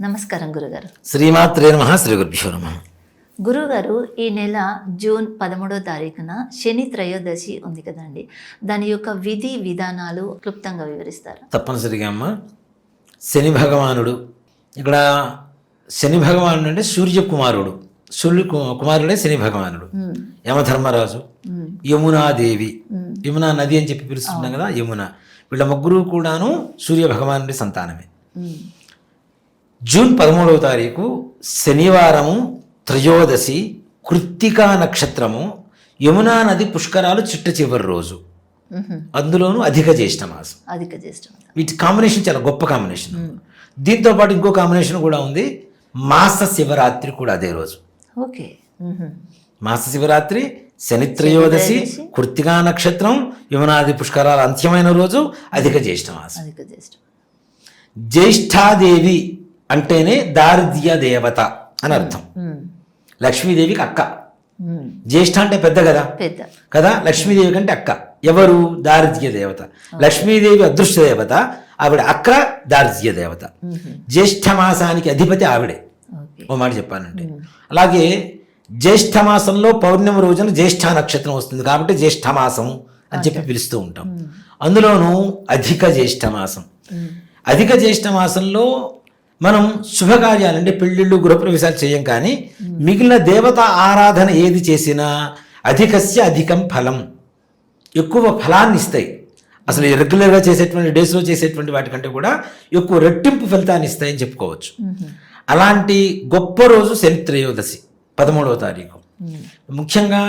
నమస్కారం గురుగారు. శ్రీమాత్రే నమః. శ్రీ గురుభ్యో నమః. గురుగారు, ఈ నెల జూన్ 13వ తారీఖున శని త్రయోదశి ఉంది కదండి, దాని యొక్క విధి విధానాలు క్లుప్తంగా వివరిస్తారా? తప్పనిసరిగా అమ్మ. శని భగవానుడు, ఇక్కడ శని భగవానుడు అంటే సూర్య కుమారుడు, సూర్య కుమారుడే శని భగవానుడు. యమధర్మరాజు, యమునాదేవి, యమునా నది అని చెప్పి పిలుస్తున్నాం కదా, యమున, వీళ్ళ ముగ్గురు కూడాను సూర్య భగవానుడి సంతానమే. జూన్ 13వ తారీఖు శనివారము, త్రయోదశి, కృత్తికా నక్షత్రము, యమునా నది పుష్కరాలు చిట్ట చివరి రోజు, అందులోనూ అధిక జ్యేష్ఠ మాసం. వీటి కాంబినేషన్ చాలా గొప్ప కాంబినేషన్. దీంతో పాటు ఇంకో కాంబినేషన్ కూడా ఉంది, మాస శివరాత్రి కూడా అదే రోజు. ఓకే. మాస శివరాత్రి, శని త్రయోదశి, కృత్తికా నక్షత్రం, యమునాది పుష్కరాలు అంత్యమైన రోజు, అధిక జ్యేష్ఠ మాసం. జ్యేష్ఠాదేవి అంటేనే దారిద్ర్య దేవత అని అర్థం. లక్ష్మీదేవికి అక్క. జ్యేష్ఠ అంటే పెద్ద కదా కదా, లక్ష్మీదేవి కంటే అక్క. ఎవరు? దారిద్ర్య దేవత. లక్ష్మీదేవి అదృష్ట దేవత, ఆవిడ అక్క దారిద్ర్య దేవత. జ్యేష్ఠ మాసానికి అధిపతి ఆవిడే, ఓ మాట చెప్పానంటే. అలాగే జ్యేష్ఠ మాసంలో పౌర్ణమి రోజున జ్యేష్ఠ నక్షత్రం వస్తుంది కాబట్టి జ్యేష్ఠ మాసం అని చెప్పి పిలుస్తూ ఉంటాం. అందులోనూ అధిక జ్యేష్ఠ మాసం. అధిక జ్యేష్ఠ మాసంలో మనం శుభకార్యాలు అంటే పెళ్ళిళ్ళు, గృహప్రవేశాలు చేయం, కానీ మిగిలిన దేవత ఆరాధన ఏది చేసినా అధికస్య అధికం ఫలం, ఎక్కువ ఫలాన్ని ఇస్తాయి. అసలు రెగ్యులర్గా చేసేటువంటి డేస్లో చేసేటువంటి వాటికంటే కూడా ఎక్కువ రెట్టింపు ఫలితాన్ని ఇస్తాయని చెప్పుకోవచ్చు. అలాంటి గొప్ప రోజు శని త్రయోదశి 13వ తారీఖు. ముఖ్యంగా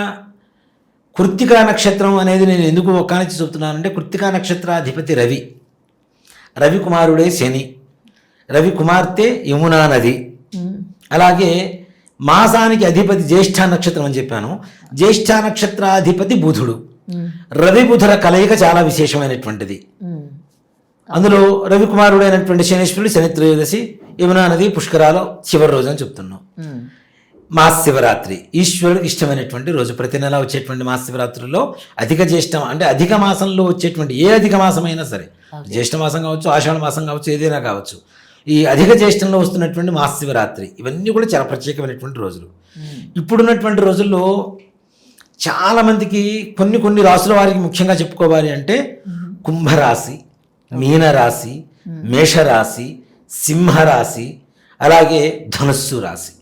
కృత్తికా నక్షత్రం అనేది నేను ఎందుకు ఒక్కనిచ్చి చెప్తున్నానంటే, కృత్తికా నక్షత్రాధిపతి రవి, రవి కుమారుడే శని, రవి కుమార్తె యమునా నది. అలాగే మాసానికి అధిపతి జ్యేష్ఠ నక్షత్రం అని చెప్పాను, జ్యేష్ఠ నక్షత్రాధిపతి బుధుడు. రవి బుధుల కలయిక చాలా విశేషమైనటువంటిది. అందులో రవి కుమారుడైనటువంటి శనీశ్వరుడు శని త్రయోదశి, యమునా నది పుష్కరాలు చివరి రోజు అని చెప్తున్నాం. మాస శివరాత్రి ఈశ్వరుడికి ఇష్టమైనటువంటి రోజు. ప్రతి నెల వచ్చేటువంటి మాస శివరాత్రిలో అధిక జ్యేష్ఠం అంటే అధిక మాసంలో వచ్చేటువంటి ఏ అధిక మాసమైనా సరే, జ్యేష్ఠ మాసం కావచ్చు, ఆషాఢ మాసం కావచ్చు, ఏదైనా కావచ్చు, ఈ అధిక జ్యేష్ఠంలో వస్తున్నటువంటి మాస శివరాత్రి ఇవన్నీ కూడా చాలా ప్రత్యేకమైనటువంటి రోజులు. ఇప్పుడున్నటువంటి రోజుల్లో చాలామందికి కొన్ని రాసుల వారికి ముఖ్యంగా చెప్పుకోవాలి అంటే కుంభరాశి, మీనరాశి, మేషరాశి, సింహరాశి, అలాగే ధనుస్సు రాశి,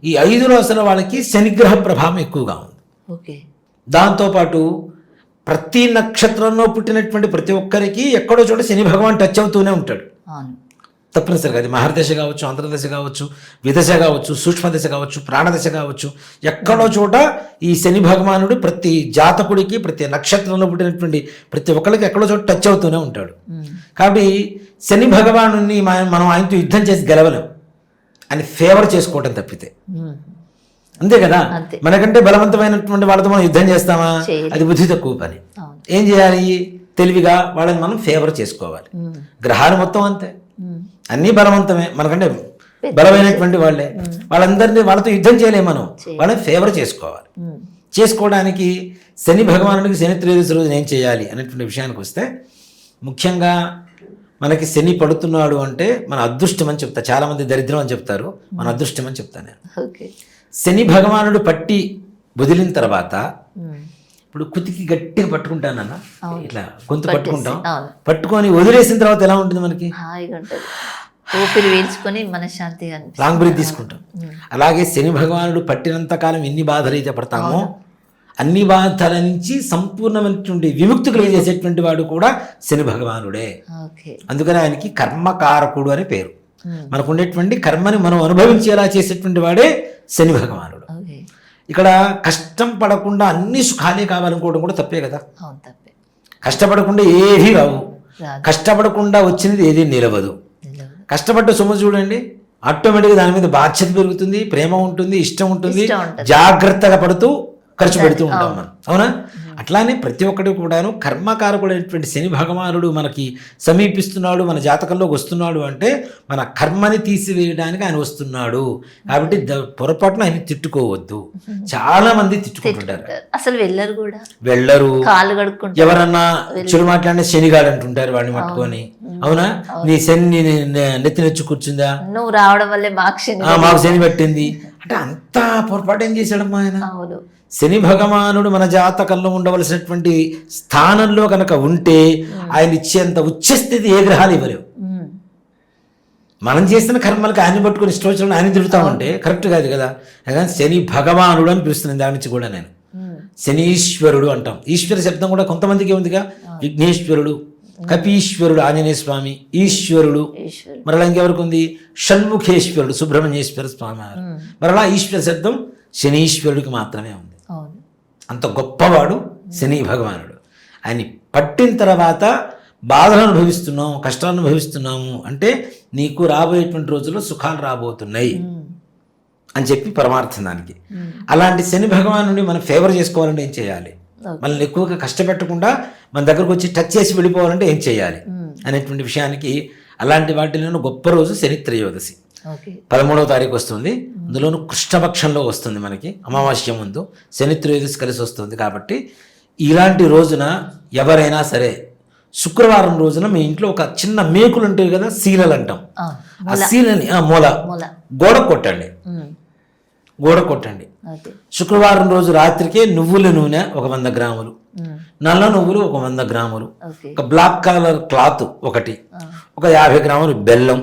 ఈ 5 రాశుల వాళ్ళకి శనిగ్రహ ప్రభావం ఎక్కువగా ఉంది. దాంతోపాటు ప్రతి నక్షత్రంలో పుట్టినటువంటి ప్రతి ఒక్కరికి ఎక్కడో చోట శని భగవాన్ టచ్ అవుతూనే ఉంటాడు. తప్పనిసరిగా అది మహర్దశ కావచ్చు, అంతర్దశ కావచ్చు, విదశ కావచ్చు, సూక్ష్మదశ కావచ్చు, ప్రాణదశ కావచ్చు, ఎక్కడో చోట ఈ శని భగవానుడు ప్రతి జాతకుడికి, ప్రతి నక్షత్రంలో పుట్టినటువంటి ప్రతి ఒక్కరికి ఎక్కడో చోట టచ్ అవుతూనే ఉంటాడు. కాబట్టి శని భగవాను మనం ఆయనతో యుద్ధం చేసి గెలవలేం, అని ఫేవర్ చేసుకోవటం తప్పితే. అంతే కదా, మనకంటే బలవంతమైనటువంటి వాళ్ళతో మనం యుద్ధం చేస్తామా? అది బుద్ధి తక్కువ పని. ఏం చేయాలి? తెలివిగా వాళ్ళని మనం ఫేవర్ చేసుకోవాలి. గ్రహాలు మొత్తం అంతే, అన్నీ బలవంతమే, మనకంటే బలమైనటువంటి వాళ్ళే. వాళ్ళతో యుద్ధం చేయలేము, మనం వాళ్ళని ఫేవర్ చేసుకోవాలి. చేసుకోవడానికి శని భగవానుడికి శని త్రయోదశి రోజు ఏం చేయాలి అనేటువంటి విషయానికి వస్తే, ముఖ్యంగా మనకి శని పడుతున్నాడు అంటే మన అదృష్టం అని చెప్తా. చాలా మంది దరిద్రం అని చెప్తారు, మన అదృష్టం అని చెప్తాను నేను. శని భగవానుడు పట్టి వదిలిన తర్వాత, ఇప్పుడు కుతికి గట్టిగా పట్టుకుంటానన్న, ఇట్లా గొంతు పట్టుకుంటాం, పట్టుకొని వదిలేసిన తర్వాత ఎలా ఉంటుంది మనకి? ఊపిరి పీల్చుకొని మనశ్శాంతిగా లాంగ్ బ్రీత్ తీసుకుంటాం. అలాగే శని భగవానుడు పట్టినంత కాలం ఎన్ని బాధలు అయితే పడతామో అన్ని బాధల నుంచి సంపూర్ణమైనటువంటి విముక్తి కలిగజేసేటువంటి వాడు కూడా శని భగవానుడే. అందుకని ఆయనకి కర్మకారకుడు అనే పేరు. మనకు ఉండేటువంటి కర్మని మనం అనుభవించేలా చేసేటువంటి వాడే శని భగవానుడు. ఇక్కడ కష్టం పడకుండా అన్ని సుఖాలే కావాలనుకోవడం కూడా తప్పే కదా. కష్టపడకుండా ఏది రావు, కష్టపడకుండా వచ్చినది ఏది నిలవదు. కష్టపడ్డ సొమ్ము చూడండి, ఆటోమేటిక్గా దాని మీద బాధ్యత పెరుగుతుంది, ప్రేమ ఉంటుంది, ఇష్టం ఉంటుంది, జాగ్రత్తగా పడుతూ ఖర్చు పెడుతూ ఉంటాం మనం, అవునా? అట్లానే ప్రతి ఒక్కటి కూడాను కర్మకారకుడైనటువంటి శని భగవానుడు మనకి సమీపిస్తున్నాడు, మన జాతకంలోకి వస్తున్నాడు అంటే మన కర్మని తీసివేయడానికి ఆయన వస్తున్నాడు. కాబట్టి పొరపాటున ఆయన తిట్టుకోవద్దు. చాలా మంది తిట్టుకుంటుంటారు, అసలు వెళ్ళరు. కాళ్ళు కడుక్కుంటారు, ఎవరన్నా చెడు మాట్లాడిన శనిగాడు అంటుంటారు వాడిని పట్టుకొని. అవునా, నీ శని నెత్తి నెచ్చి కూర్చుందా, నువ్వు రావడం వల్లే మాకు శని పెట్టింది అంటే అంత పొరపాటు ఏం చేశాడమ్మా ఆయన. శని భగవానుడు మన జాతకంలో ఉండవలసినటువంటి స్థానంలో కనుక ఉంటే ఆయన ఇచ్చేంత ఉచ్చస్థితి ఏ గ్రహాలు ఇవ్వలేవు. మనం చేసిన కర్మలకు ఆయన పట్టుకుని ఇష్టం ఆయన తిరుగుతామంటే కరెక్ట్ కాదు కదా. శని భగవానుడు అని పిలుస్తున్నాను దాని నుంచి కూడా నేను. శనీశ్వరుడు అంటాం. ఈశ్వర శబ్దం కూడా కొంతమందికి ఉందిగా. విఘ్నేశ్వరుడు, కపీశ్వరుడు ఆంజనేయ స్వామి, ఈశ్వరుడు. మరలా ఇంకెవరికి ఉంది, షణ్ముఖేశ్వరుడు సుబ్రహ్మణ్యేశ్వర స్వామి వారు. మరలా ఈశ్వర శబ్దం శనీశ్వరుడికి మాత్రమే ఉంది. అంత గొప్పవాడు శని భగవానుడు. ఆయన పట్టిన తర్వాత బాధలు అనుభవిస్తున్నాము, కష్టాలు అనుభవిస్తున్నాము అంటే నీకు రాబోయేటువంటి రోజుల్లో సుఖాలు రాబోతున్నాయి అని చెప్పి పరమార్థం దానికి. అలాంటి శని భగవానుని మనం ఫేవర్ చేసుకోవాలంటే ఏం చేయాలి, మనల్ని ఎక్కువగా కష్టపెట్టకుండా మన దగ్గరకు వచ్చి టచ్ చేసి వెళ్ళిపోవాలంటే ఏం చేయాలి అనేటువంటి విషయానికి అలాంటి వాటిలో గొప్ప రోజు శని త్రయోదశి 13వ తారీఖు వస్తుంది. అందులోనూ కృష్ణపక్షంలో వస్తుంది, మనకి అమావాస్య ముందు శని త్రయోదశి కలిసి వస్తుంది. కాబట్టి ఇలాంటి రోజున ఎవరైనా సరే శుక్రవారం రోజున మీ ఇంట్లో ఒక చిన్న మేకులు ఉంటాయి కదా, శీలలు అంటాం. ఆ శీలని మూల గోడ కొట్టండి. శుక్రవారం రోజు రాత్రికే నువ్వుల నూనె ఒక 100 గ్రాములు, నల్ల నువ్వులు ఒక 100 గ్రాములు, ఒక బ్లాక్ కలర్ క్లాత్ ఒకటి, ఒక 50 గ్రాములు బెల్లం,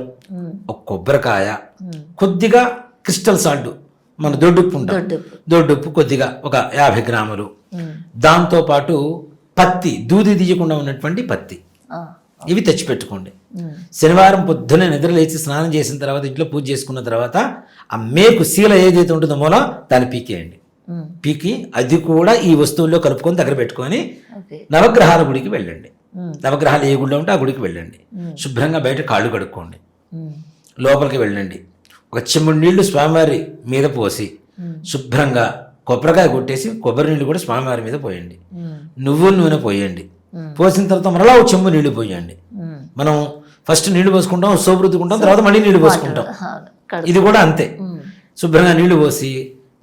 ఒక కొబ్బరికాయ, కొద్దిగా క్రిస్టల్ సాల్ట్, మన దొడ్డుప్పు ఉంటాం, దొడ్డుప్పు కొద్దిగా ఒక 50 గ్రాములు, దాంతోపాటు పత్తి, దూది తీయకుండా ఉన్నటువంటి పత్తి, ఇవి తెచ్చిపెట్టుకోండి. శనివారం పొద్దున్నే నిద్ర లేచి స్నానం చేసిన తర్వాత ఇంట్లో పూజ చేసుకున్న తర్వాత ఆ మేకు శీల ఏదైతే ఉంటుందో మూల దాన్ని పీకేయండి. పీకి అది కూడా ఈ వస్తువుల్లో కలుపుకొని దగ్గర పెట్టుకొని నవగ్రహాల గుడికి వెళ్ళండి. నవగ్రహాలు ఏ గుడిలో ఉంటే ఆ గుడికి వెళ్ళండి. శుభ్రంగా బయట కాళ్ళు కడుక్కోండి. లోపలికి వెళ్ళండి. ఒక చెంబుడు నీళ్లు స్వామివారి మీద పోసి శుభ్రంగా కొబ్బరికాయ కొట్టేసి కొబ్బరి నీళ్ళు కూడా స్వామివారి మీద పోయండి. నువ్వుల నూనె పోయండి. పోసిన తర్వాత మరలా ఒక చెంబు నీళ్లు పోయండి. మనం ఫస్ట్ నీళ్లు పోసుకుంటాం, సోపు రుద్దుకుంటాం, తర్వాత మళ్ళీ నీళ్లు పోసుకుంటాం. ఇది కూడా అంతే. శుభ్రంగా నీళ్లు పోసి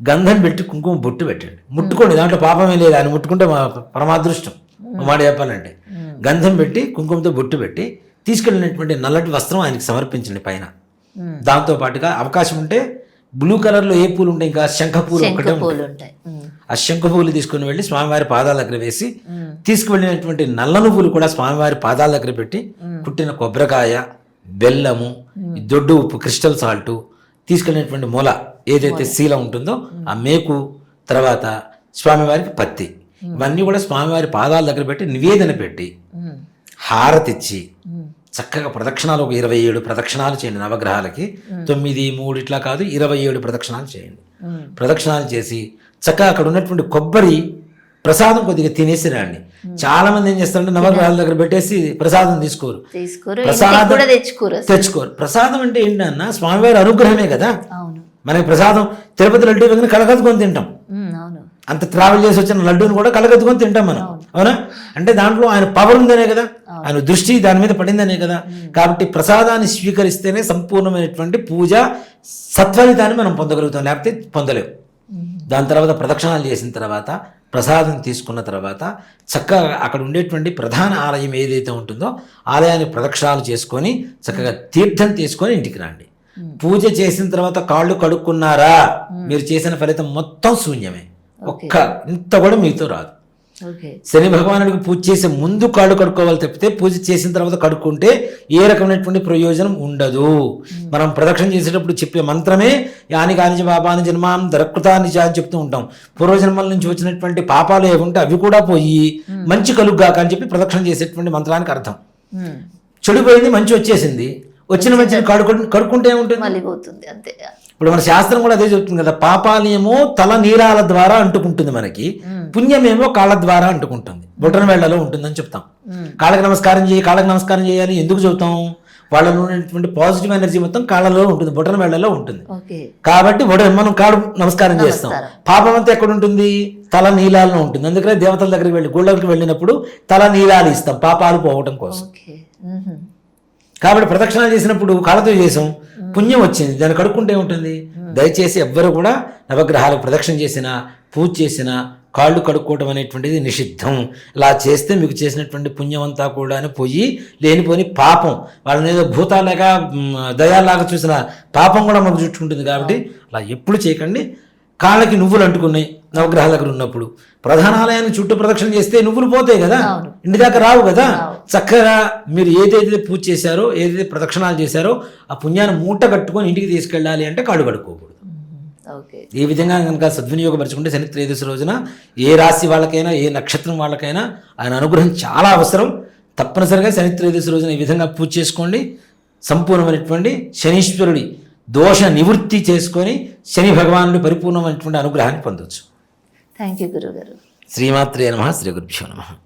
గంధం పెట్టి కుంకుమ బొట్టు పెట్టండి. ముట్టుకోండి, దాంట్లో పాపమే లేదు. ఆయన ముట్టుకుంటే మా పరమాదృష్టం మాట చెప్పాలంటే. గంధం పెట్టి కుంకుమతో బొట్టు పెట్టి తీసుకెళ్ళినటువంటి నల్లటి వస్త్రం ఆయనకి సమర్పించండి పైన. దాంతో పాటుగా అవకాశం ఉంటే బ్లూ కలర్లో ఏ పూలు ఉంటాయి, ఇంకా శంఖ పూలు ఒకటే ఉంటాయి. ఆ శంఖ పూలు తీసుకుని వెళ్ళి స్వామివారి పాదాల దగ్గర వేసి, తీసుకువెళ్ళినటువంటి నల్ల నువ్వులు కూడా స్వామివారి పాదాల దగ్గర పెట్టి, కుట్టిన కొబ్బరికాయ, బెల్లము, దొడ్డు ఉప్పు, క్రిస్టల్ సాల్ట్, తీసుకెళ్ళినటువంటి మూల ఏదైతే శీల ఉంటుందో ఆ మేకు, తర్వాత స్వామివారికి పత్తి, ఇవన్నీ కూడా స్వామివారి పాదాల దగ్గర పెట్టి నివేదన పెట్టి హారతిచ్చి చక్కగా ప్రదక్షిణాలు ఒక 27 ప్రదక్షిణాలు చేయండి. నవగ్రహాలకి 9, 3 ఇట్లా కాదు, 27 ప్రదక్షిణాలు చేయండి. ప్రదక్షిణాలు చేసి చక్కగా అక్కడ ఉన్నటువంటి కొబ్బరి ప్రసాదం కొద్దిగా తినేసి రండి. చాలా మంది ఏం చేస్తారంటే నవగ్రహాల దగ్గర పెట్టేసి ప్రసాదం తీసుకోరు, తెచ్చుకోరు. ప్రసాదం అంటే ఏంటన్నా స్వామివారి అనుగ్రహమే కదా. మనకి ప్రసాదం తిరుపతి లడ్డూ దగ్గర కలగత్తుకొని తింటాం. అంత ట్రావెల్ చేసి వచ్చిన లడ్డూని కూడా కలగత్తుకొని తింటాం మనం, అవునా? అంటే దాంట్లో ఆయన పవర్ ఉందనే కదా, ఆయన దృష్టి దాని మీద పడిందనే కదా. కాబట్టి ప్రసాదాన్ని స్వీకరిస్తేనే సంపూర్ణమైనటువంటి పూజ సత్ఫలితాన్ని మనం పొందగలుగుతాం, లేకపోతే పొందలేము. దాని తర్వాత ప్రదక్షిణాలు చేసిన తర్వాత ప్రసాదం తీసుకున్న తర్వాత చక్కగా అక్కడ ఉండేటువంటి ప్రధాన ఆలయం ఏదైతే ఉంటుందో ఆలయాన్ని ప్రదక్షిణాలు చేసుకొని చక్కగా తీర్థం తీసుకొని ఇంటికి రండి. పూజ చేసిన తర్వాత కాళ్ళు కడుక్కున్నారా, మీరు చేసిన ఫలితం మొత్తం శూన్యమే. ఒక్క ఇంత కూడా మీతో రాదు. శని భగవానుడికి పూజ చేసే ముందు కాళ్ళు కడుక్కోవాలి తప్పితే పూజ చేసిన తర్వాత కడుక్కుంటే ఏ రకమైనటువంటి ప్రయోజనం ఉండదు. మనం ప్రదక్షిణ చేసేటప్పుడు చెప్పే మంత్రమే యాని కాని పాపాని జన్మాం దరకృతాన్ని అని చెప్తూ ఉంటాం. పూర్వజన్మల నుంచి వచ్చినటువంటి పాపాలు ఏముంటే అవి కూడా పోయి మంచి కలుగ్గాక అని చెప్పి ప్రదక్షిణ చేసేటువంటి మంత్రానికి అర్థం. చెడిపోయింది, మంచి వచ్చేసింది, వచ్చిన మంచిని కడుక్కుంటే ఏముంటుంది, మళ్ళీ పోతుంది అంతే. ఇప్పుడు మన శాస్త్రం కూడా అదే చెప్తుంది కదా, పాపాలేమో తల నీరాల ద్వారా అంటుకుంటుంది, మనకి పుణ్యమేమో కాళ్ళ ద్వారా అంటుకుంటుంది, బొటన వేళ్లలో ఉంటుందని చెప్తాం. కాళ్ళకి నమస్కారం చేయాలి ఎందుకు చెబుతాం, వాళ్ళలో ఉన్నటువంటి పాజిటివ్ ఎనర్జీ మొత్తం కాళ్ళలో ఉంటుంది, బొటన వేళ్లలో ఉంటుంది. కాబట్టి మనం కాళ్ళు నమస్కారం చేస్తాం. పాపం అంతా ఎక్కడ ఉంటుంది, తల నీలాలను ఉంటుంది. అందుకనే దేవతల దగ్గరికి వెళ్ళి గుళ్ళకి వెళ్ళినప్పుడు తల నీలాలు ఇస్తాం పాపాలు పోవటం కోసం. ఓకే. కాబట్టి ప్రదక్షిణాలు చేసినప్పుడు కాళ్ళతో చేసాం, పుణ్యం వచ్చింది, దాన్ని కడుక్కుంటే ఉంటుంది. దయచేసి ఎవ్వరు కూడా నవగ్రహాలకు ప్రదక్షిణ చేసినా పూజ చేసినా కాళ్ళు కడుక్కోవడం అనేటువంటిది నిషిద్ధం. ఇలా చేస్తే మీకు చేసినటువంటి పుణ్యం అంతా కూడా పోయి లేనిపోని పాపం, వాళ్ళని ఏదో భూతాలాగా దయాలాగా చూసిన పాపం కూడా మనకు చుట్టుకుంటుంది. కాబట్టి అలా ఎప్పుడు చేయకండి. కాళ్ళకి నువ్వులు అంటుకున్నాయి నవగ్రహాల దగ్గర ఉన్నప్పుడు, ప్రధానాలయాన్ని చుట్టూ ప్రదక్షిణ చేస్తే నువ్వులు పోతాయి కదా, ఇంటి దాకా రావు కదా. చక్కగా మీరు ఏదైతే పూజ చేశారో, ఏదైతే ప్రదక్షిణాలు చేశారో ఆ పుణ్యాన్ని మూట కట్టుకొని ఇంటికి తీసుకెళ్ళాలి అంటే కాళ్ళు కడుక్కోకూడదు. ఈ విధంగా కనుక సద్వినియోగపరచుకుంటే శని త్రయోదశి రోజున ఏ రాశి వాళ్ళకైనా ఏ నక్షత్రం వాళ్ళకైనా ఆయన అనుగ్రహం చాలా అవసరం. తప్పనిసరిగా శని త్రయోదశి రోజున ఈ విధంగా పూజ చేసుకోండి. సంపూర్ణమైనటువంటి శనీశ్వరుడి దోష నివృత్తి చేసుకొని శని భగవానుడి పరిపూర్ణమైనటువంటి అనుగ్రహాన్ని పొందవచ్చు. థ్యాంక్ యూ గురుగారు. శ్రీమాత్రే నమః. శ్రీ గురుభ్యో నమః.